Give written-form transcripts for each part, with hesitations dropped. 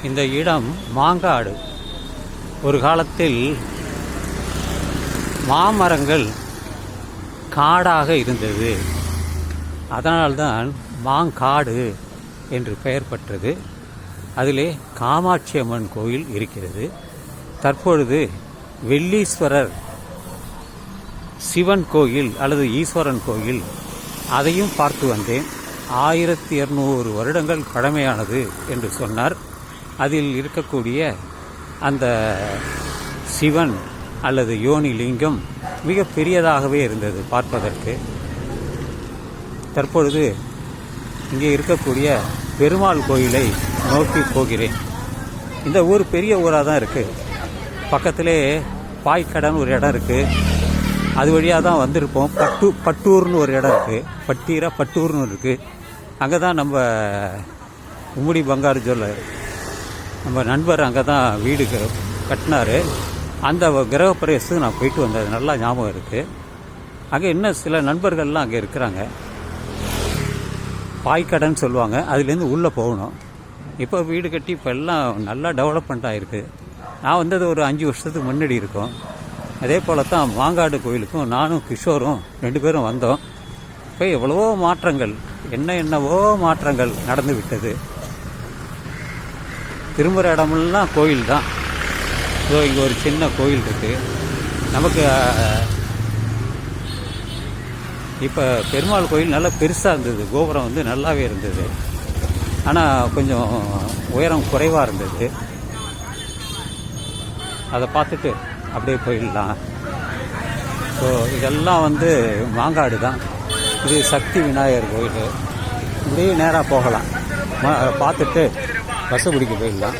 இந்த இடம் மாங்காடு. ஒரு காலத்தில் மாமரங்கள் காடாக இருந்தது. அதனால்தான் மாங்காடு என்று பெயர் பெற்றது. அதிலே காமாட்சி அம்மன் கோயில் இருக்கிறது. தற்பொழுது வெள்ளீஸ்வரர் சிவன் கோயில் அல்லது ஈஸ்வரன் கோயில், அதையும் பார்த்து வந்தேன். 1200 வருடங்கள் பழமையானது என்று சொன்னார். அதில் இருக்கக்கூடிய அந்த சிவன் அல்லது யோனி லிங்கம் மிக பெரியதாகவே இருந்தது பார்ப்பதற்கு. தற்பொழுது இங்கே இருக்கக்கூடிய பெருமாள் கோயிலை நோக்கி போகிறேன். இந்த ஊர் பெரிய ஊராக தான் இருக்குது. பக்கத்திலே பாய்க்கடன் ஒரு இடம் இருக்குது. அது வழியாக தான் வந்திருப்போம். பட்டூர்னு ஒரு இடம் இருக்குது. பட்டூர்னு இருக்குது. அங்கே தான் நம்ம உம்முடி பங்காரு ஜுவல்லர் நம்ம நண்பர் அங்கே தான் வீடு கட்டினார். அந்த கிரகப்பிரவேசத்துக்கு நான் போயிட்டு வந்தது நல்லா ஞாபகம் இருக்குது. அங்கே இன்னும் சில நண்பர்கள்லாம் அங்கே இருக்கிறாங்க. பாய்க்கடன் சொல்லுவாங்க. அதுலேருந்து உள்ளே போகணும். இப்போ வீடு கட்டி இப்போ எல்லாம் நல்லா டெவலப்மெண்ட் ஆகிருக்கு. நான் வந்தது ஒரு 5 வருஷத்துக்கு முன்னாடி இருக்கும். அதே போல் தான் மாங்காடு கோயிலுக்கும் நானும் கிஷோரும் 2 பேரும் வந்தோம். இப்போ எவ்வளவோ மாற்றங்கள், என்னவோ மாற்றங்கள் நடந்து விட்டது. திரும்புகிற இடமெல்லாம் கோயில் தான். ஸோ இங்கே ஒரு சின்ன கோயில் இருக்குது. நமக்கு இப்போ பெருமாள் கோயில் நல்லா பெருசாக இருந்தது. கோபுரம் வந்து நல்லாவே இருந்தது. ஆனால் கொஞ்சம் உயரம் குறைவாக இருந்தது. அதை பார்த்துட்டு அப்படியே போயிடலாம். ஸோ இதெல்லாம் வந்து மாங்காடு தான். இது சக்தி விநாயகர் கோயில். இப்படியே நேராக போகலாம். பார்த்துட்டு பஸ் பிடிக்க போயிடலாம்.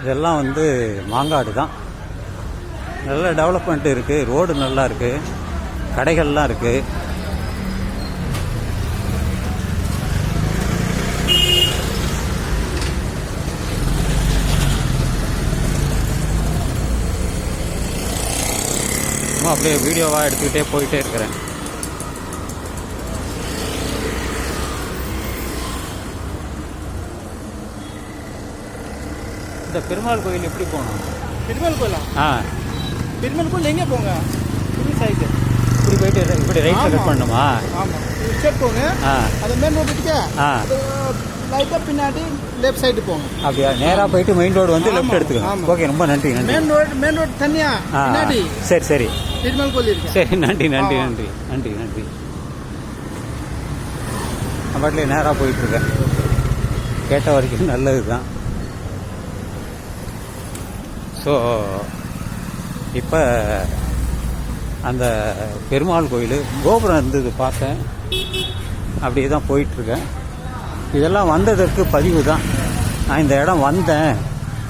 இதெல்லாம் வந்து மாங்காடு தான். நல்ல டெவலப்மெண்ட் இருக்குது. ரோடு நல்லா இருக்குது. கடைகள்லாம் இருக்குது. அப்படியே வீடியோவாக எடுத்துக்கிட்டே போயிட்டே இருக்கிறேன். இந்த பெருமாள் கோயில் எப்படி போகணும்? பெருமாள் கோயிலா? பெருமாள் கோயில் எங்கே போங்க? இப்படி சைடு இப்படி போயிட்டு இப்படி ரைட் கட் பண்ணணுமா? ஆமாம், ஸ்டெப் போங்க. அது மெயின் ரோடுக்கு லைட்டாக பின்னாடி லெஃப்ட் சைடு போங்க. அப்படியா? நேராக போயிட்டு மெயின் ரோடு வந்து லெஃப்ட் எடுத்துக்கோங்க. ஓகே, ரொம்ப நன்றி. மெயின் ரோடு தனியா பின்னாடி. சரி பெருமாள் கோயில் இருக்கு. சரி, நன்றி. பாட்டிலே நேராக போயிட்டுருக்கேன். கேட்ட வரைக்கும் நல்லது தான். ஸோ இப்போ அந்த பெருமாள் கோயில் கோபுரம் இருந்தது, பார்த்தேன். அப்படியே தான் போயிட்டுருக்கேன். இதெல்லாம் வந்ததற்கு பதிவு தான். நான் இந்த இடம் வந்தேன்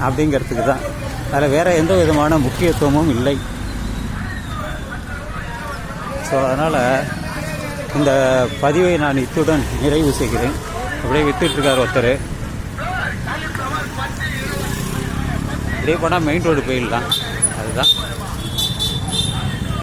அப்படிங்கிறதுக்கு தான். அதில் வேறு எந்த விதமான முக்கியத்துவமும் இல்லை. ஸோ அதனால் இந்த பதிவை நான் இத்துடன் நிறைவு செய்கிறேன். அப்படியே விற்றுட்ருக்கார் ஒருத்தர். இப்படியே போனால் மெயின் ரோடு போயிடலாம். அதுதான்.